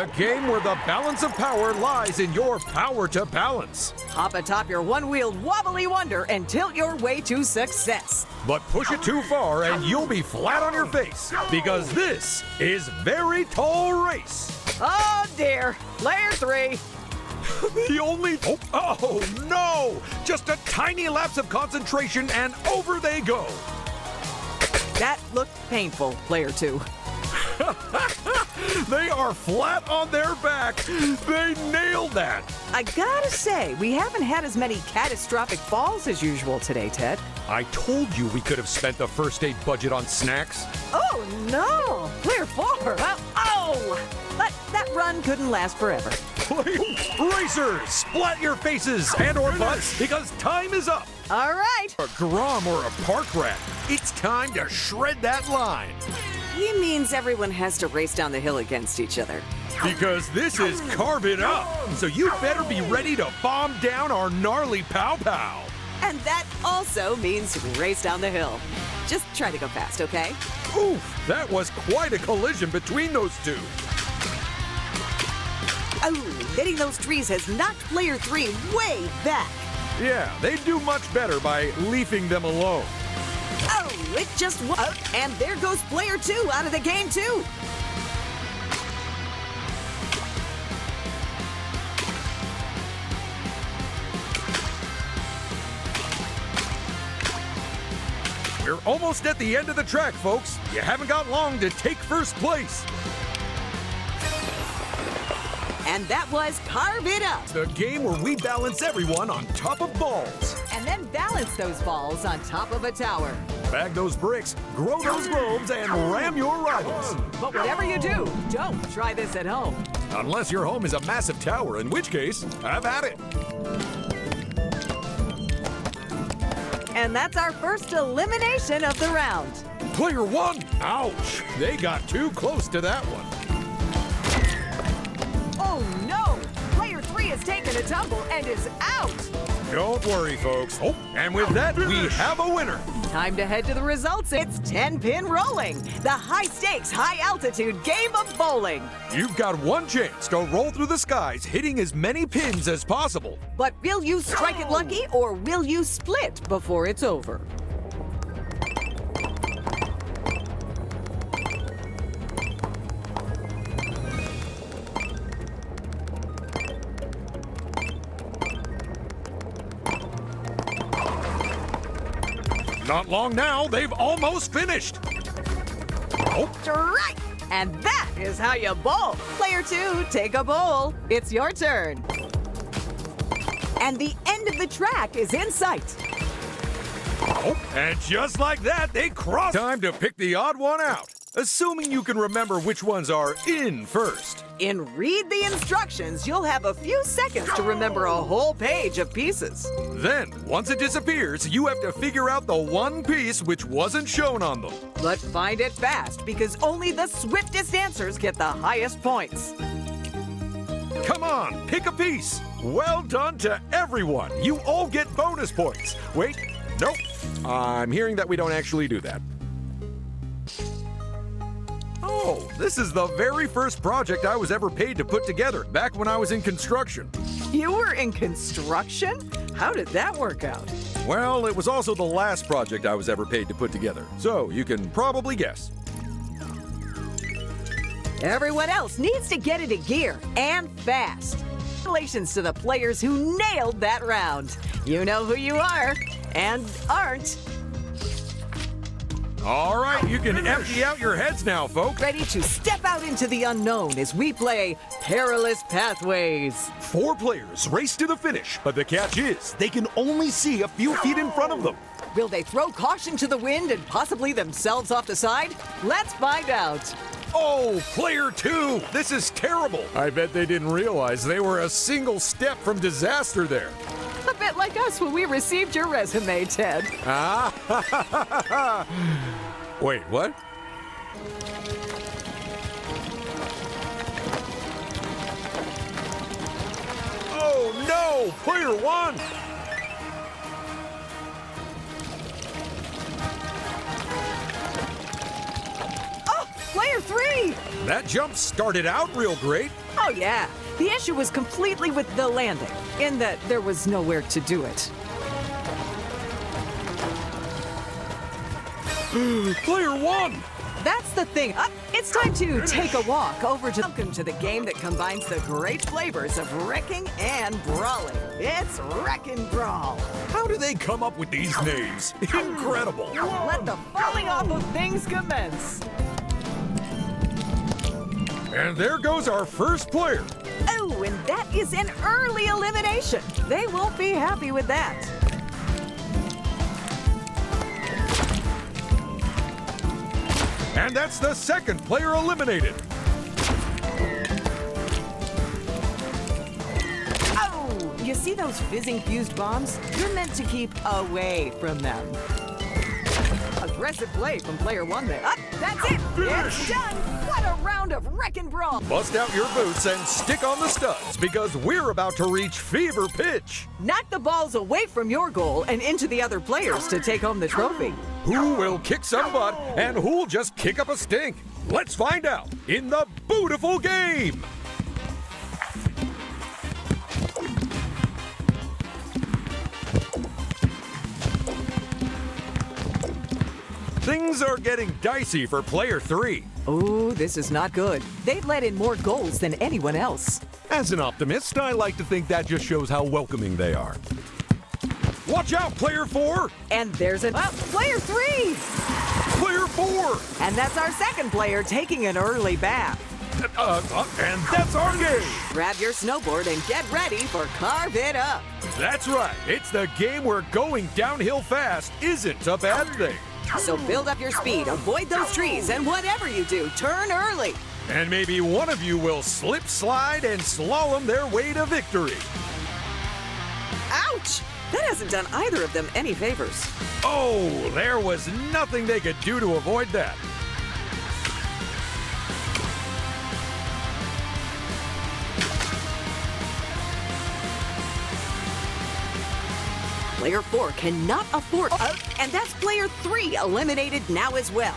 A game where the balance of power lies in your power to balance. Hop atop your one-wheeled wobbly wonder and tilt your way to success. But push it too far and you'll be flat on your face, because this is Very Tall Race. Oh dear, player 3. The only... Oh no! Just a tiny lapse of concentration and over they go. That looked painful, player 2. They are flat on their back. They nailed that. I gotta say, we haven't had as many catastrophic falls as usual today, Ted. I told you we could have spent the first aid budget on snacks. Oh no! Player 4! Oh! But that run couldn't last forever. Racers, splat your faces and or butts because time is up. All right. A Grom or a park rat, it's time to shred that line. He means everyone has to race down the hill against each other. Because this is Carve It Up, so you better be ready to bomb down our gnarly pow-pow. And that also means race down the hill. Just try to go fast, okay? Oof, that was quite a collision between those two. Oh, hitting those trees has knocked player 3 way back. Yeah, they'd do much better by leaving them alone. Oh, it just won. And there goes player 2 out of the game, too. We're almost at the end of the track, folks. You haven't got long to take first place. And that was Carve It Up. The game where we balance everyone on top of balls. And then balance those balls on top of a tower. Bag those bricks, grow those globes, and ram your rivals. But whatever you do, don't try this at home. Unless your home is a massive tower, in which case, have at it. And that's our first elimination of the round. Player 1, ouch. They got too close to that one. Oh no! Player 3 has taken a tumble and is out! Don't worry, folks. Oh, and with that, we have a winner. Time to head to the results. It's 10-pin rolling, the high-stakes, high-altitude game of bowling. You've got one chance to roll through the skies, hitting as many pins as possible. But will you strike it lucky, or will you split before it's over? Not long now, they've almost finished. Oh. Strike! And that is how you bowl. Player 2, take a bowl. It's your turn. And the end of the track is in sight. Oh, and just like that, they cross. Time to pick the odd one out, assuming you can remember which ones are in first. In Read the Instructions, you'll have a few seconds to remember a whole page of pieces. Then, once it disappears, you have to figure out the one piece which wasn't shown on them. But find it fast, because only the swiftest answers get the highest points. Come on, pick a piece. Well done to everyone. You all get bonus points. Wait, nope. I'm hearing that we don't actually do that. Oh, this is the very first project I was ever paid to put together, back when I was in construction. You were in construction? How did that work out? Well, it was also the last project I was ever paid to put together, so you can probably guess. Everyone else needs to get into gear, and fast. Congratulations to the players who nailed that round. You know who you are, and aren't. All right, you can empty out your heads now, folks. Ready to step out into the unknown as we play Perilous Pathways. 4 players race to the finish, but the catch is they can only see a few feet in front of them. Will they throw caution to the wind and possibly themselves off the side? Let's find out. Oh, player 2, this is terrible. I bet they didn't realize they were a single step from disaster there. A bit like us when we received your resume, Ted. Ah, wait, what? Oh no, player 1. Oh, player 3. That jump started out real great. Oh, yeah. The issue was completely with the landing, in that there was nowhere to do it. Player one! That's the thing. It's time to take a walk over to... Welcome to the game that combines the great flavors of wrecking and brawling. It's Wreck and Brawl. How do they come up with these names? Incredible! Let the falling off of things commence. And there goes our first player. Oh, and that is an early elimination. They won't be happy with that. And that's the second player eliminated. Oh, you see those fizzing fused bombs? You're meant to keep away from them. Aggressive play from player one there. That's it. It's done. What a round of Wreck and Brawl. Bust out your boots and stick on the studs because we're about to reach fever pitch. Knock the balls away from your goal and into the other players to take home the trophy. Who will kick some butt and who'll just kick up a stink? Let's find out in the Bootiful game. Things are getting dicey for player three. Oh, this is not good. They've let in more goals than anyone else. As an optimist, I like to think that just shows how welcoming they are. Watch out, player four! And there's player three! Player four! And that's our second player taking an early bath. And that's our game! Grab your snowboard and get ready for Carve It Up. That's right. It's the game where going downhill fast isn't a bad thing. So build up your speed, avoid those trees, and whatever you do, turn early. And maybe one of you will slip, slide, and slalom their way to victory. Ouch! That hasn't done either of them any favors. Oh, there was nothing they could do to avoid that. Player four cannot afford... and that's player three eliminated now as well.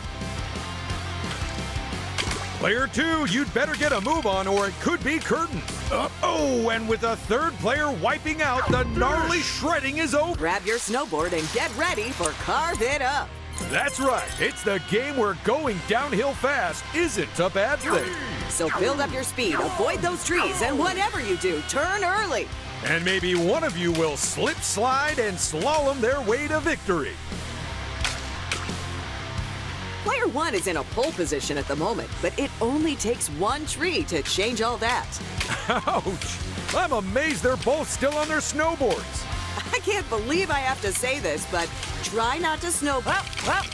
Player two, you'd better get a move on or it could be curtains. Oh, and with a third player wiping out, the gnarly shredding is over. Grab your snowboard and get ready for Carve It Up. That's right. It's the game where going downhill fast isn't a bad thing. So build up your speed, avoid those trees, and whatever you do, turn early. And maybe one of you will slip, slide, and slalom their way to victory. Player one is in a pole position at the moment, but it only takes one tree to change all that. Ouch! I'm amazed they're both still on their snowboards. I can't believe I have to say this, but try not to snowball.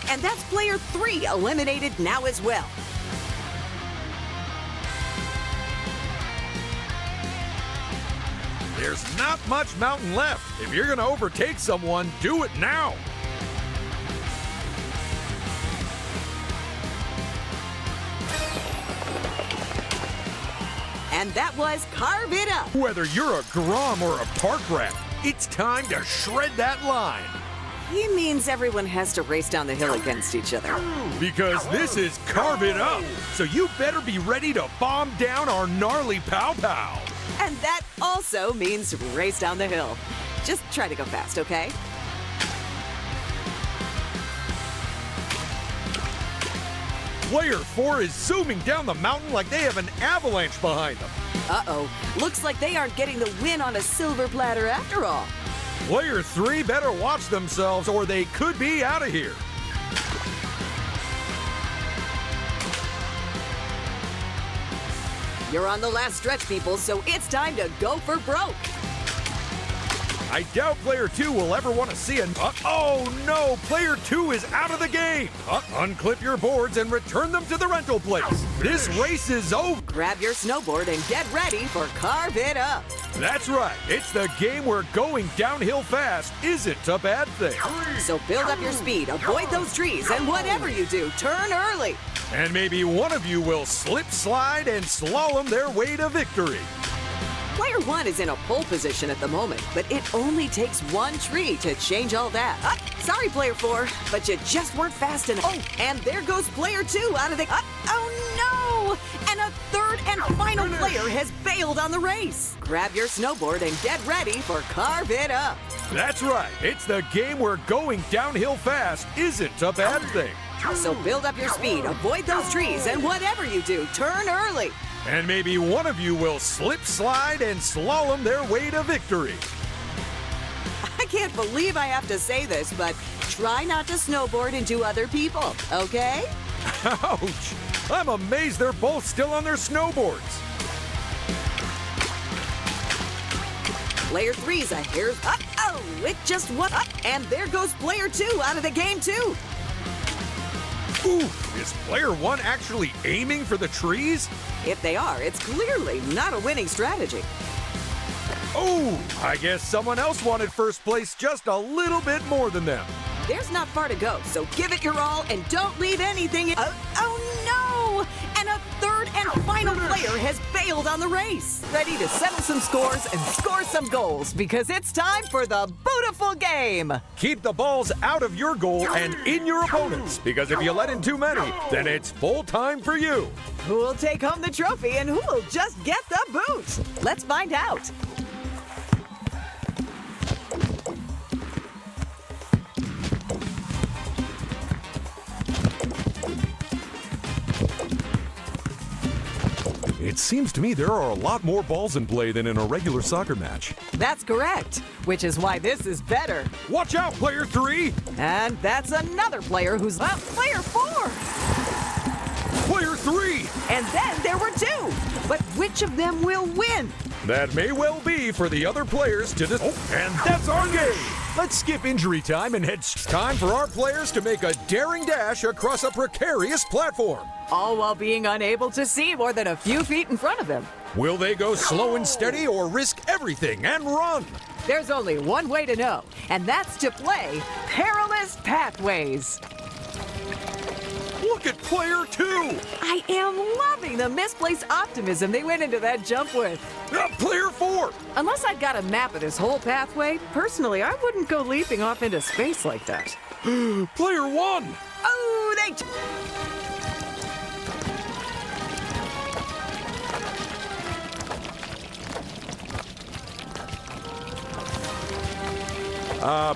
And that's player three eliminated now as well. There's not much mountain left. If you're gonna overtake someone, do it now. And that was Carve It Up. Whether you're a Grom or a park rat, it's time to shred that line. He means everyone has to race down the hill against each other. Because this is Carve It Up, so you better be ready to bomb down our gnarly pow-pow. And that also means race down the hill. Just try to go fast, okay? Player 4 is zooming down the mountain like they have an avalanche behind them. Uh-oh. Looks like they aren't getting the win on a silver platter after all. Player 3 better watch themselves or they could be out of here. You're on the last stretch, people, so it's time to go for broke. I doubt Player 2 will ever want to see an... oh no! Player 2 is out of the game! Unclip your boards and return them to the rental place. This race is over. Grab your snowboard and get ready for Carve It Up. That's right. It's the game where going downhill fast isn't a bad thing. So build up your speed, avoid those trees, and whatever you do, turn early. And maybe one of you will slip, slide, and slalom their way to victory. Player 1 is in a pole position at the moment, but it only takes one tree to change all that. Sorry, Player 4, but you just weren't fast enough. Oh, and there goes Player 2 out of the... oh, no! And a third and final player has bailed on the race. Grab your snowboard and get ready for Carve It Up. That's right. It's the game where going downhill fast isn't a bad thing. So build up your speed, avoid those trees, and whatever you do, turn early. And maybe one of you will slip, slide, and slalom their way to victory. I can't believe I have to say this, but try not to snowboard into other people, okay? Ouch! I'm amazed they're both still on their snowboards. Player 3's a hair's up. Oh, it just went up. And there goes player 2 out of the game, too. Ooh, is player 1 actually aiming for the trees? If they are, it's clearly not a winning strategy. Oh, I guess someone else wanted first place just a little bit more than them. There's not far to go, so give it your all and don't leave anything in. Oh no! And a third and final player has bailed on the race. Ready to settle some scores and score some goals because it's time for the beautiful game. Keep the balls out of your goal and in your opponent's, because if you let in too many, then it's full time for you. Who'll take home the trophy and who'll just get the boot? Let's find out. It seems to me there are a lot more balls in play than in a regular soccer match. That's correct, which is why this is better. Watch out, player 3! And that's another player who's player 4. Player 3! And then there were 2. But which of them will win? That may well be for the other players to decide. Oh, and that's our game! Let's skip injury time and head. Time for our players to make a daring dash across a precarious platform. All while being unable to see more than a few feet in front of them. Will they go slow and steady or risk everything and run? There's only one way to know, and that's to play Perilous Pathways. Look at player 2! I am loving the misplaced optimism they went into that jump with. Player 4! Unless I'd got a map of this whole pathway, personally, I wouldn't go leaping off into space like that. Player 1! Oh, they...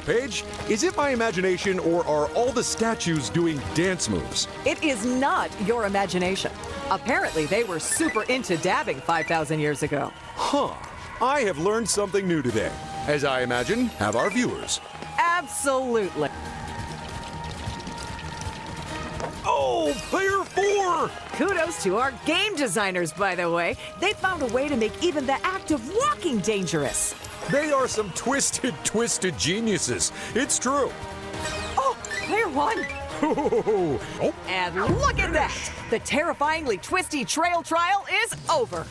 Paige, is it my imagination or are all the statues doing dance moves? It is not your imagination. Apparently, they were super into dabbing 5,000 years ago. Huh. I have learned something new today. As I imagine, have our viewers. Absolutely. Oh, player 4! Kudos to our game designers, by the way. They found a way to make even the act of walking dangerous. They are some twisted geniuses. It's true. Oh, player 1. Oh. And look at that. The terrifyingly twisty trail trial is over.